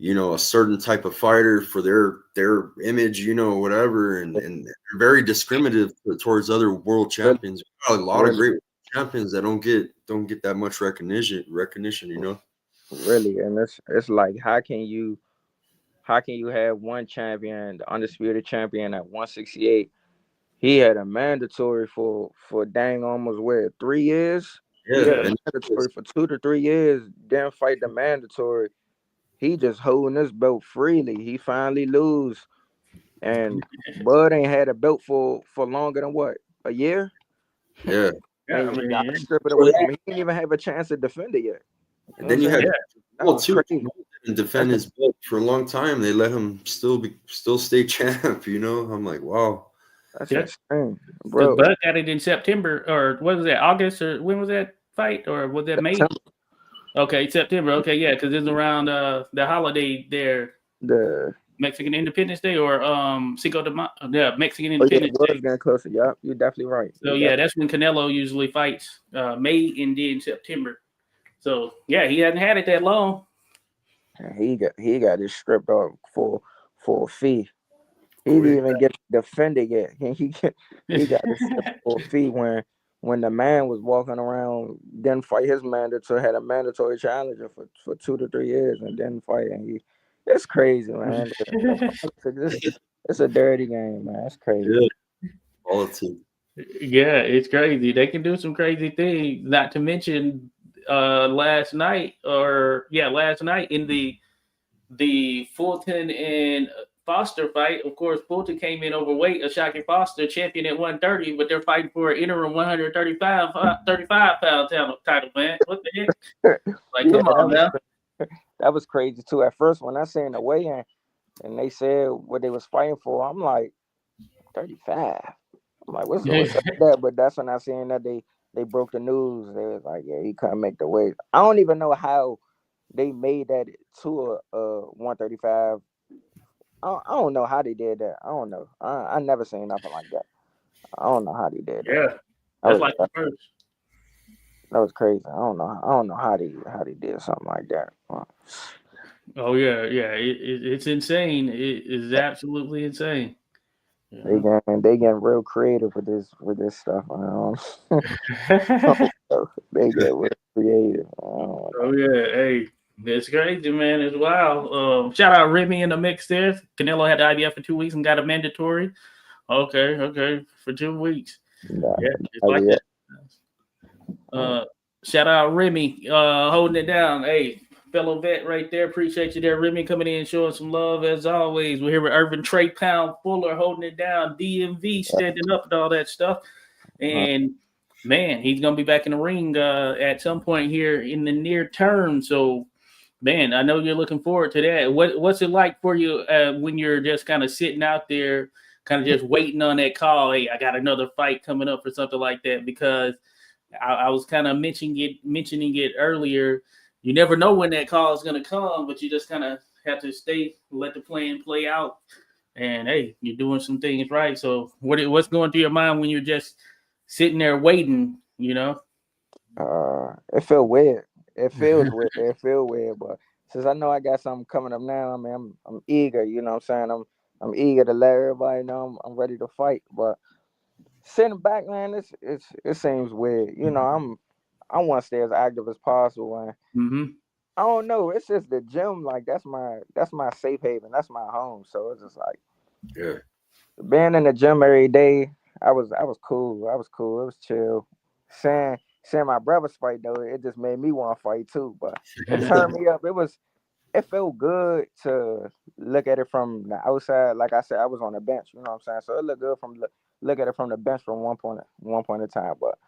a certain type of fighter for their image, whatever, and they're very discriminative towards other world Really, champions. A lot of really, great champions that don't get that much recognition. really, and it's like how can you have one champion, the undisputed champion at 168? He had a mandatory for dang almost where 3 years. He Yeah, had a and mandatory for 2 to 3 years. Didn't fight the mandatory. He just holding this belt freely. He finally lose, and Bud ain't had a belt for longer than what, a year, yeah. Yeah, I and mean, y'all yeah, strip it away from him. He didn't even have a chance to defend it yet. You And know what I'm then you saying? had yeah, That Paul was too. crazy. And defend That's his belt for a long time. They let him still stay champ. I'm like, wow. that's yeah. insane, Because bro. Bud got it in September, or what was that? August, or when was that fight, or was that May? September, Okay, September. Okay, yeah, because it's around the holiday there, the Mexican Independence Day, or Cinco de Mayo. Yeah, Mexican oh yeah, it Independence was Day. getting closer. Yup, you're definitely right. So yeah, that's when Canelo usually fights, May and then September. So yeah, he hasn't had it that long. He got it stripped off for a fee. He didn't even get defended yet. He got it stripped for a fee when the man was walking around, didn't fight his mandatory, had a mandatory challenger for 2 to 3 years and didn't fight. And it's crazy, man. The politics, it's a dirty game, man. It's crazy. Yeah, politics. Yeah, it's crazy. They can do some crazy things. Not to mention, last night last night in the Fulton and Foster fight. Of course, Fulton came in overweight. Ashaki Foster champion at 130, but they're fighting for an interim 35 pound title. Man, what the heck? Like, Yeah, come on now. that was crazy too. At first, when I seen the weigh-in and they said what they was fighting for, I'm like 35. I'm like, what's up with that? But that's when I seen that they broke the news. They was like, yeah, he couldn't make the weight. I don't even know how they made that to a 135. I don't know how they did that. I don't know. I never seen nothing like that. I don't know how they did that. Yeah, That that's was like the first. that was crazy. I don't know how they did something like that. Oh yeah, yeah. It's insane. It is absolutely insane. Yeah. They getting real creative with this stuff. They get real creative. I don't Oh know. yeah, hey, it's crazy, man. It's wild. Shout out Remy in the mix there. Canelo had the IBF for 2 weeks and got a mandatory. Okay, okay, for 2 weeks. Nah, Yeah, it's not like yet. that. Uh, shout out Remy, holding it down. Hey, fellow vet right there. Appreciate you there, Remy, coming in showing some love as always. We're here with Ervin Treypound Fuller holding it down. DMV standing up and all that stuff. And man, he's gonna be back in the ring at some point here in the near term. So, man, I know you're looking forward to that. What's it like for you when you're just kind of sitting out there, kind of just waiting on that call? Hey, I got another fight coming up or something like that. Because I was kind of mentioning it earlier. You never know when that call is gonna come, but you just kind of have to stay, let the plan play out. And hey, you're doing some things right. So, what's going through your mind when you're just sitting there waiting? You know. It feel weird. It feels weird. It feel weird, but since I know I got something coming up now, I mean, I'm eager. You know what I'm saying? I'm eager to let everybody know I'm ready to fight. But sitting back, man, it seems weird. You know, I want to stay as active as possible, and Mm-hmm. I don't know. It's just the gym. Like that's my safe haven. That's my home. So it's just like Yeah. being in the gym every day. I was cool. I was cool. It was chill. Seeing my brothers fight though, it just made me want to fight too. But it turned me up. It felt good to look at it from the outside. Like I said, I was on the bench. You know what I'm saying? So it looked good from look at it from the bench from one point in time. But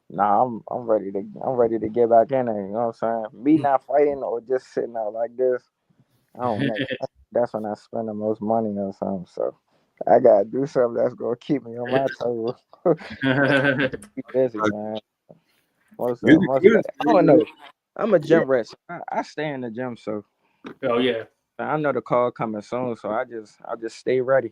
nah, I'm ready to get back in there. You know what I'm saying? Me not fighting or just sitting out like this. I don't know. That's when I spend the most money on something. So I gotta do something that's gonna keep me on my toes. Keep busy, man. You're the I don't know. I'm a gym rat. So I stay in the gym, so Oh yeah. I know the call coming soon. So I just stay ready.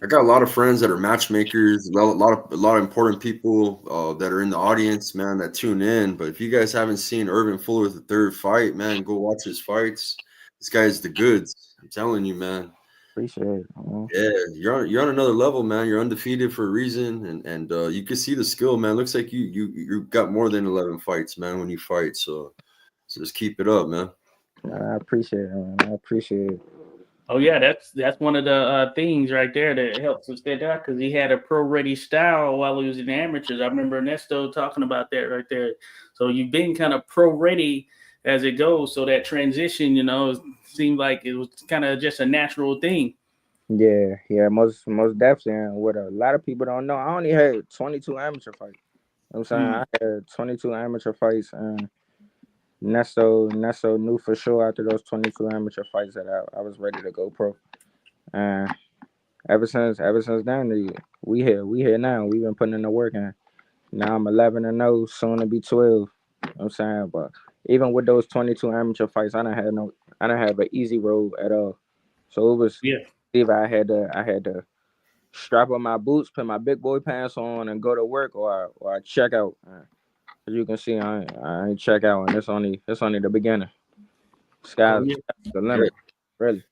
I got a lot of friends that are matchmakers, a lot of important people that are in the audience, man, that tune in. But if you guys haven't seen Ervin Fuller's the third fight, man, go watch his fights. This guy's the goods. I'm telling you, man. Appreciate it. Man. Yeah, you're on another level, man. You're undefeated for a reason, and you can see the skill, man. Looks like you got more than 11 fights, man, when you fight. So just keep it up, man. I appreciate it, man. I appreciate it. Oh yeah, that's one of the things right there that helps him stand out because he had a pro ready style while he was in the amateurs. I remember Ernesto talking about that right there. So you've been kind of pro ready as it goes. So that transition, seemed like it was kind of just a natural thing. Yeah, most definitely. And what a lot of people don't know, I only had 22 amateur fights. You know what I'm saying? Mm, I had 22 amateur fights, and Nesto knew for sure after those 22 amateur fights that I was ready to go pro. And ever since then, we here now. We've been putting in the work, and now I'm 11-0, soon to be 12. You know what I'm saying? But even with those 22 amateur fights, I don't have an easy road at all. So it was yeah. either I had to strap on my boots, put my big boy pants on, and go to work, or I check out. As you can see, I ain't check out, and it's only the beginning. Oh Sky's yeah. the Yeah. limit, really.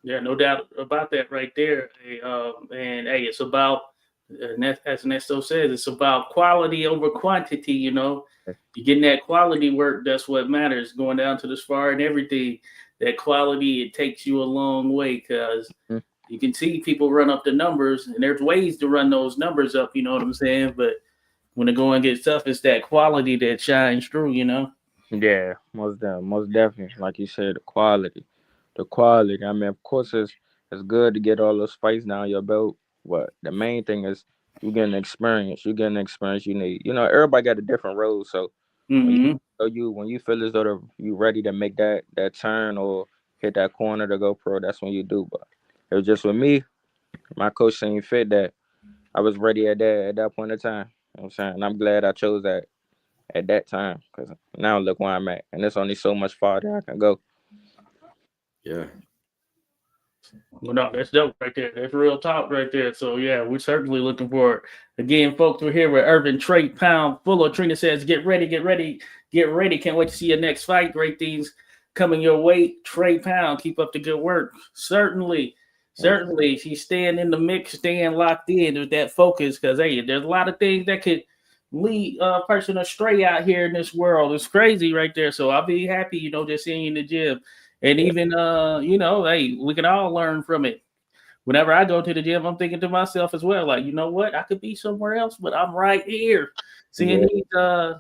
Yeah, no doubt about that right there. Hey, and hey, it's about, as Nesto says, it's about quality over quantity. You're getting that quality work. That's what matters. Going down to the spar and everything. That quality, it takes you a long way because you can see people run up the numbers, and there's ways to run those numbers up. You know what I'm saying? But when the going gets tough, it's that quality that shines through. Yeah, most definitely. Like you said, the quality. I mean, of course, it's good to get all those fights down your belt, but the main thing is you getting experience. You getting the experience you need. Everybody got a different role. So when you Hmm. when you feel as though you ready to make that turn or hit that corner to go pro, that's when you do. But it was just with me. My coach seen fit that I was ready at that point in time. You know what I'm saying? And I'm glad I chose that at that time because now look where I'm at, and there's only so much farther I can go. Yeah. Well, no, that's dope right there. That's real talk right there. So yeah, we're certainly looking forward. Again, folks, we're here with Ervin Treypound. Fuller Trina says, "Get ready, get ready, get ready." Can't wait to see your next fight. Great things coming your way. Treypound, keep up the good work. Certainly, certainly, she's staying in the mix, staying locked in with that focus. Because hey, there's a lot of things that could lead a person astray out here in this world. It's crazy right there. So I'll be happy, just seeing you in the gym. And even hey, we can all learn from it. Whenever I go to the gym, I'm thinking to myself as well, like, you know what? I could be somewhere else, but I'm right here. Seeing Yeah, these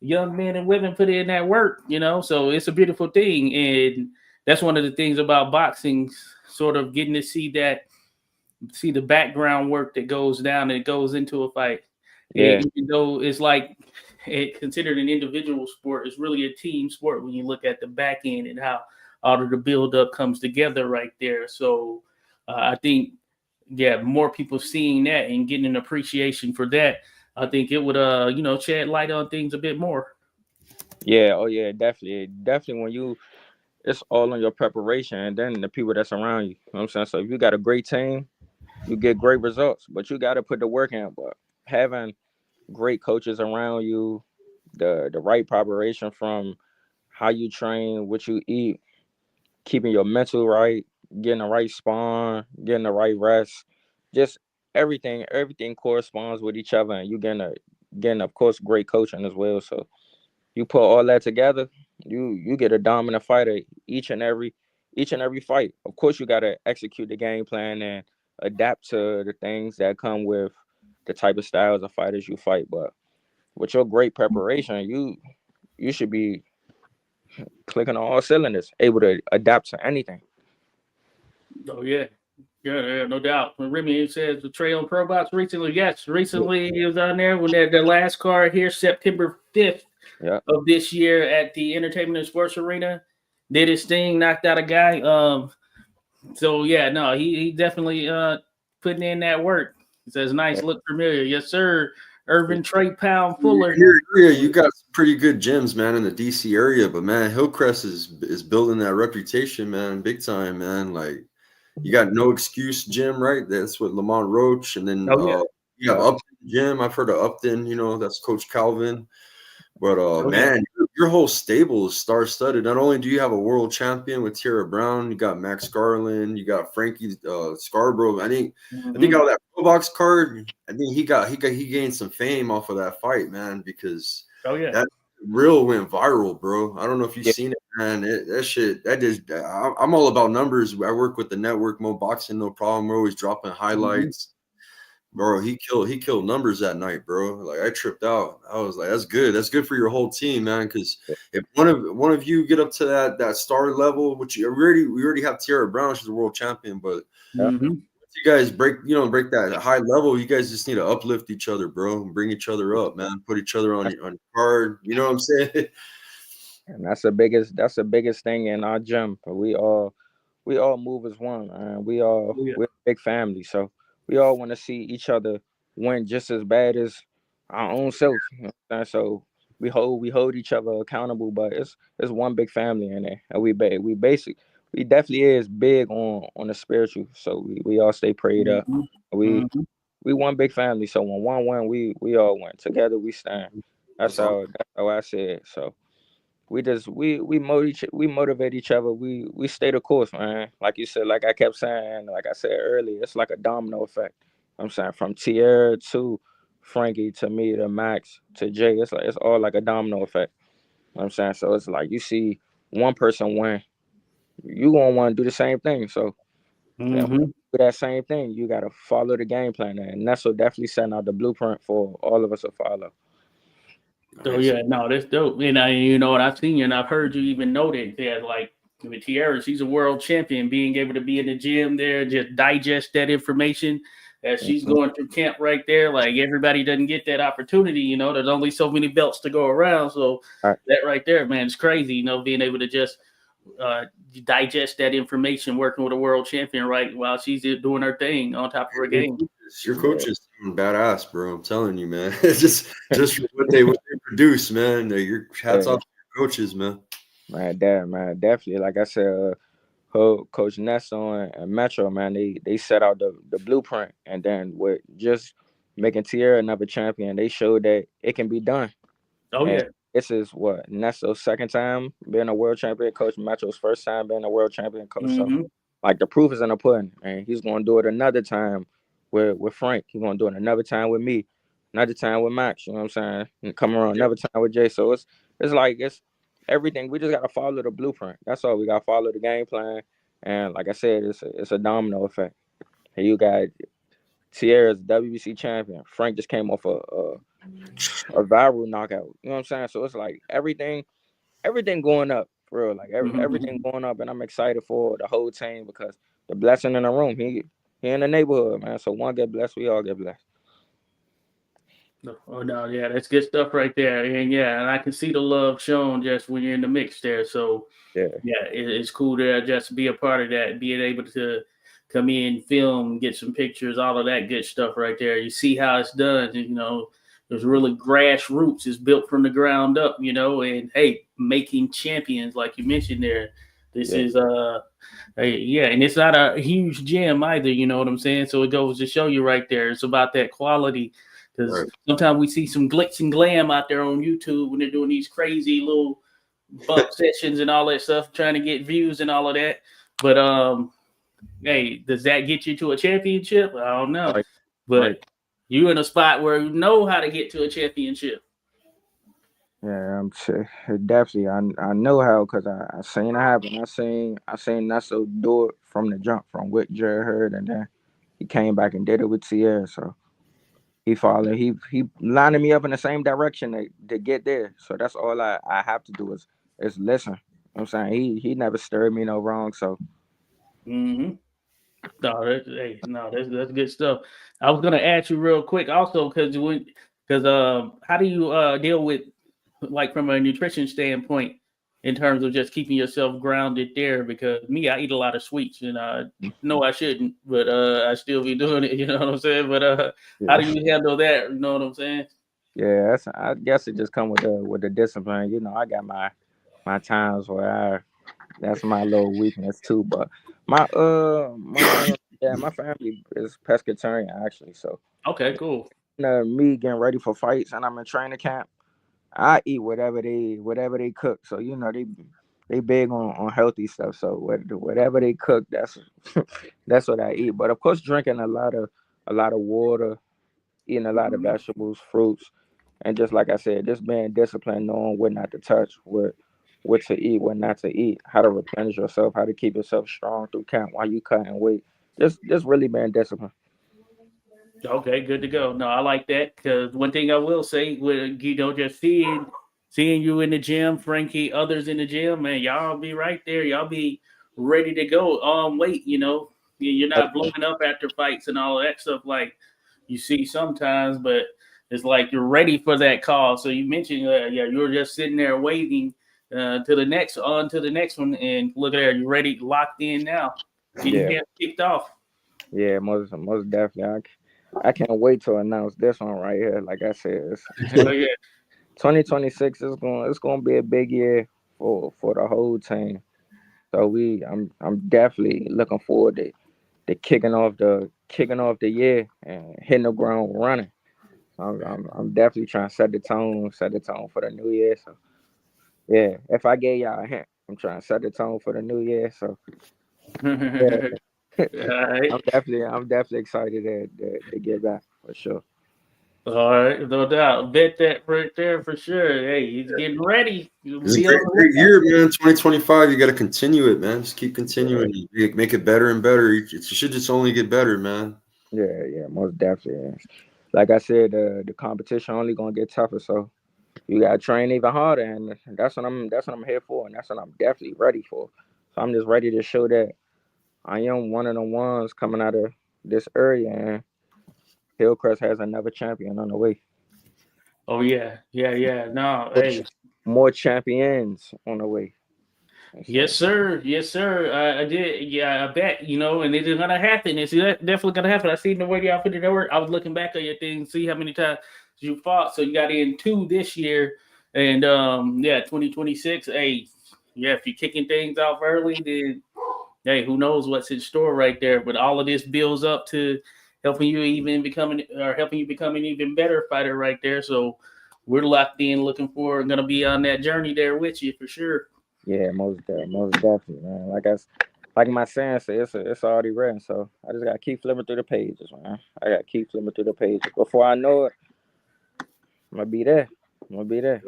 young men and women put in that work. So it's a beautiful thing. And that's one of the things about boxing, sort of getting to see the background work that goes down and it goes into a fight. yeah, Even though it's like it considered an individual sport, it's really a team sport when you look at the back end and how all of the build up comes together right there. So I think, yeah, more people seeing that and getting an appreciation for that, I think it would shed light on things a bit more. yeah. Oh yeah, definitely, definitely. When it's all on your preparation, and then the people that's around you. You know what I'm saying? So if you got a great team, you get great results, but you got to put the work in. But having great coaches around you, the right preparation from how you train, what you eat, keeping your mental right, getting the right spawn, getting the right rest, just everything corresponds with each other, and you getting of course great coaching as well. So you put all that together, you get a dominant fighter each and every fight. Of course, you got to execute the game plan and adapt to the things that come with the type of styles of fighters you fight. But with your great preparation, you should be clicking on all cylinders, able to adapt to anything. Oh yeah. Yeah, no doubt. When Remy says the Trail on Pro Box recently, yes, recently he was on there when they had the last card here, September 5th Yeah, of this year at the Entertainment and Sports Arena. Did his thing, knocked out a guy. So yeah, no, he definitely putting in that work. He says, yeah, nice, look familiar. Yes, sir. Irvin Trey Pound In Fuller. your area, you got some pretty good gyms, man, in the DC area. But man, Hillcrest is building that reputation, man, big time, man. Like you got No Excuse Gym, right? That's with Lamont Roach, and then Oh yeah. you have yeah, Upton Gym. I've heard of Upton. That's Coach Calvin. But Oh yeah. man, your whole stable is star-studded. Not only do you have a world champion with Tara Brown, you got Max Garland, you got Frankie Scarborough. I think Hmm. out of that pro box card, I think he gained some fame off of that fight, man, because Oh yeah. that reel went viral, bro. I don't know if you've yeah, seen it, man. That shit, I'm all about numbers. I work with the network, Mo Boxing, no problem. We're always dropping Hmm. highlights. Bro, he killed numbers that night, bro. Like I tripped out. I was like, that's good. That's good for your whole team, man. Because if one of you get up to that star level, which we already have Tara Brown, she's a world champion, but yeah. Hmm. if you guys break that high level, you guys just need to uplift each other, bro, and bring each other up, man. Put each other on That's, your card. You know what I'm saying? and that's the biggest thing in our gym. We all move as one, and Oh yeah. we're a big family. So we all want to see each other win just as bad as our own self. You know what I'm saying? So we hold each other accountable, but it's one big family in there, and we definitely is big on the spiritual. So we all stay prayed up. Hmm. We Hmm. we one big family. So when one win, we all win. Together we stand. That's That's all. how I say it. So we motivate each other. We stay the course, man. Like you said, like I kept saying, like I said earlier, it's like a domino effect. I'm saying from Tierra to Frankie to me to Max to Jay, it's all like a domino effect. You know what I'm saying? So it's like you see one person win, you gonna want to do the same thing. So Mm-hmm. Do that same thing. You got to follow the game plan, and that's what definitely setting out the blueprint for all of us to follow. So Nice. yeah, no, that's dope. And you know, and I've seen you, and I've heard you even noted that, like with Tierra, she's a world champion. Being able to be in the gym there, just digest that information as she's Mhm. going through camp right there. Like everybody doesn't get that opportunity. You know, there's only so many belts to go around. So All right. that right there, man, it's crazy. You know, being able to just uh, digest that information, working with a world champion, right, while she's doing her thing on top of her game. Your Yeah, coaches seem badass, bro. I'm telling you, man. just for what they produce, man. Your hats yeah, off to your coaches, man. man, definitely. Like I said, Coach Nessa and Metro, man, they set out the blueprint, and then with just making Tierra another champion, they showed that it can be done. Oh And yeah. this is what Nesso's second time being a world champion coach, Metro's first time being a world champion coach. So Mm-hmm. like the proof is in the pudding, and he's gonna do it another time with Frank. He's gonna do it another time with me, another time with Max. You know what I'm saying? And come around Yeah. another time with Jay. So it's like it's everything. We just gotta follow the blueprint. That's all. We gotta follow the game plan. And like I said, it's a domino effect. And you got Tierra's WBC champion. Frank just came off a viral knockout. You know what I'm saying? So it's like everything going up for real. Like everything Mm-hmm. going up, and I'm excited for the whole team because the blessing in the room. He in the neighborhood, man. So one get blessed, we all get blessed. Oh no, yeah, that's good stuff right there. And yeah, and I can see the love shown just when you're in the mix there. So Yeah, yeah, it's cool to just be a part of that, being able to come in, film, get some pictures, all of that good stuff right there. You see how it's done. You know, there's really grassroots. It's built from the ground up. You know, and hey, making champions like you mentioned there. This yeah, is hey, yeah, and it's not a huge gym either. You know what I'm saying? So it goes to show you right there. It's about that quality. Because Right. sometimes we see some glitz and glam out there on YouTube when they're doing these crazy little bump sessions and all that stuff, trying to get views and all of that. But hey, does that get you to a championship? I don't know. right, right. But you in a spot where you know how to get to a championship. Yeah, I'm sure. Definitely. I know how because I seen it happen. I seen Nesso do it from the jump from what Jared heard, and then he came back and did it with Tierra. So he followed. He lining me up in the same direction to get there. So that's all I have to do is listen. You know what I'm saying he never stirred me no wrong. So Mm-hmm. No, hey, no, that's good stuff. I was gonna ask you real quick also because how do you deal with like from a nutrition standpoint in terms of just keeping yourself grounded there? Because me, I eat a lot of sweets and I know I shouldn't, but I still be doing it. You know what I'm saying? But how yeah, do you handle that? You know what I'm saying? yeah. I guess it just come with the discipline. You know, I got my times where that's my little weakness too. But my yeah, my family is pescatarian actually. So Okay, cool. me getting ready for fights and I'm in training camp, I eat whatever they cook. So you know they big on healthy stuff. So whatever they cook, that's what I eat. But of course, drinking a lot of water, eating a lot of Mhm. vegetables, fruits, and just like I said, just being disciplined, knowing what not to touch, what to eat, what not to eat, how to replenish yourself, how to keep yourself strong through camp while you cutting weight. Just really being disciplined. Okay, good to go. No, I like that because one thing I will say, with just seeing you in the gym, Frankie, others in the gym, man, y'all be right there. Y'all be ready to go on weight. You know, you're Oh, not blowing up after fights and all of that stuff like you see sometimes, but it's like you're ready for that call. So you mentioned, yeah, you were just sitting there waiting to the next on to the next one, and look at there, you're ready, locked in now, getting yeah, camp kicked off. yeah, most definitely. I can't wait to announce this one right here. Like I said, it's Hell yeah. 2026 is going to be a big year for the whole team. So I'm definitely looking forward to kicking off the year and hitting the ground running. So I'm definitely trying to set the tone for the new year. So yeah, if I gave y'all a hint, I'm trying to set the tone for the new year. So yeah, All right. I'm definitely excited to get back for sure. All right, no doubt. Bet that right there for sure. Hey, he's getting ready. He'll It's a be on the great lookout. year, man. 2025. You got to continue it, man. Just keep continuing. Make it better and better. It should just only get better, man. Yeah, most definitely. Yeah. Like I said, the competition only gonna get tougher, so you gotta train even harder, and that's what I'm here for, and that's what I'm definitely ready for. So I'm just ready to show that I am one of the ones coming out of this area, and Hillcrest has another champion on the way. Oh yeah. No, More, hey, more champions on the way. So, yes, sir. I did. Yeah, I bet. And it is gonna happen. It's definitely gonna happen. I seen the way y'all put it over. I was looking back at your thing, see how many times you fought. So you got in 2 this year, and 2026. Hey, yeah, if you're kicking things off early, then hey, who knows what's in store right there? But all of this builds up to helping you become an even better fighter right there. So we're locked in, looking for, gonna be on that journey there with you for sure. yeah, most definitely, man. Like my saying say, it's already written. So I just gotta keep flipping through the pages, man. I gotta keep flipping through the pages. Before I know it, I'm gonna be there. I'm gonna be there.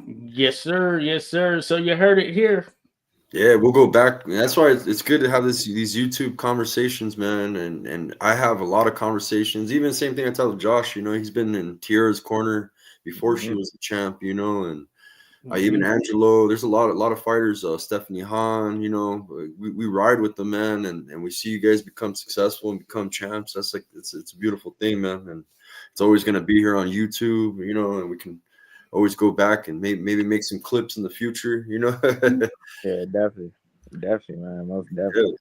Yes, sir. Yes, sir. So you heard it here. Yeah, we'll go back. That's why it's good to have these YouTube conversations, man. And I have a lot of conversations. Even the same thing I tell Josh. He's been in Tiara's corner before she Mhm. was the champ. And even Mhm. Angelo. There's a lot of fighters. Stephanie Hahn. We ride with them, man, and we see you guys become successful and become champs. That's like it's a beautiful thing, man. And it's always gonna be here on YouTube. And we can always go back and maybe make some clips in the future. Yeah, definitely, man. Most Yeah. definitely.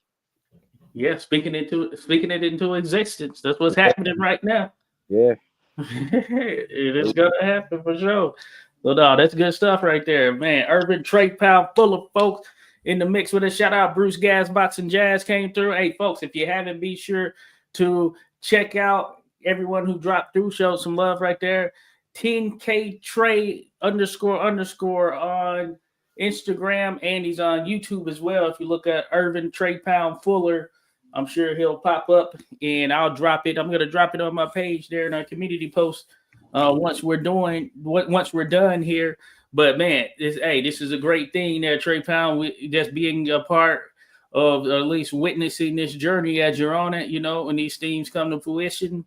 Yeah, speaking it into existence. That's what's happening right now. Yeah. It is gonna happen for sure. So no, that's good stuff right there, man. Ervin Treypound, full of folks in the mix with us. Shout out Bruce Gas Boxing Jazz came through. Hey, folks, if you haven't, be sure to check out everyone who dropped through. Show some love right there. 10K Trey _ on Instagram, and he's on YouTube as well. If you look at Ervin Treypound Fuller, I'm sure he'll pop up, and I'll drop it. I'm gonna drop it on my page there in our community post once we're done here. But man, this is a great thing there, Treypound. Just being a part of, or at least witnessing this journey as you're on it, when these things come to fruition.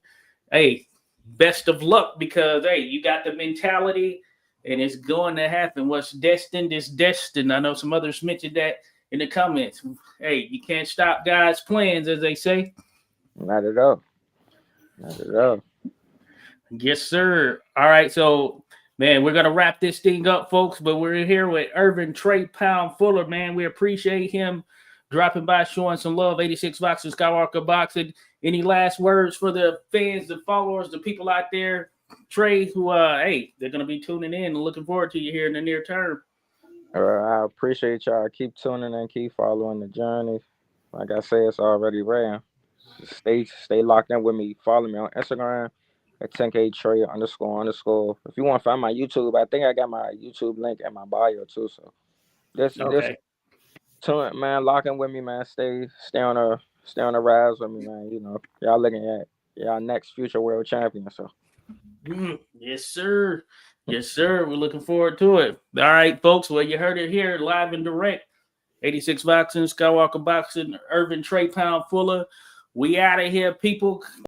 Hey, best of luck, because hey, you got the mentality, and it's going to happen. What's destined is destined. I know some others mentioned that in the comments. Hey, you can't stop God's plans, as they say. Not at all. Not at all. Yes, sir. All right, so man, we're gonna wrap this thing up, folks. But we're here with Ervin Treypound Fuller. Man, we appreciate him dropping by, showing some love. 86 Boxing, Skywalker Boxing. Any last words for the fans, the followers, the people out there, Trey, who hey, they're gonna be tuning in and looking forward to you here in the near term. I appreciate y'all. Keep tuning in, keep following the journey. Like I say, it's already ran. Stay locked in with me. Follow me on Instagram at 10K Trey __. If you want to find my YouTube, I think I got my YouTube link in my bio too. So this Okay. tune, man, lock in with me, man. Stay on the rise with me, man. Y'all looking at y'all next future world champion. So Yes, sir. Yes, sir. We're looking forward to it. All right, folks. Well, you heard it here live and direct. 86 Boxing, Skywalker Boxing, Ervin Treypound Fuller. We out of here, people.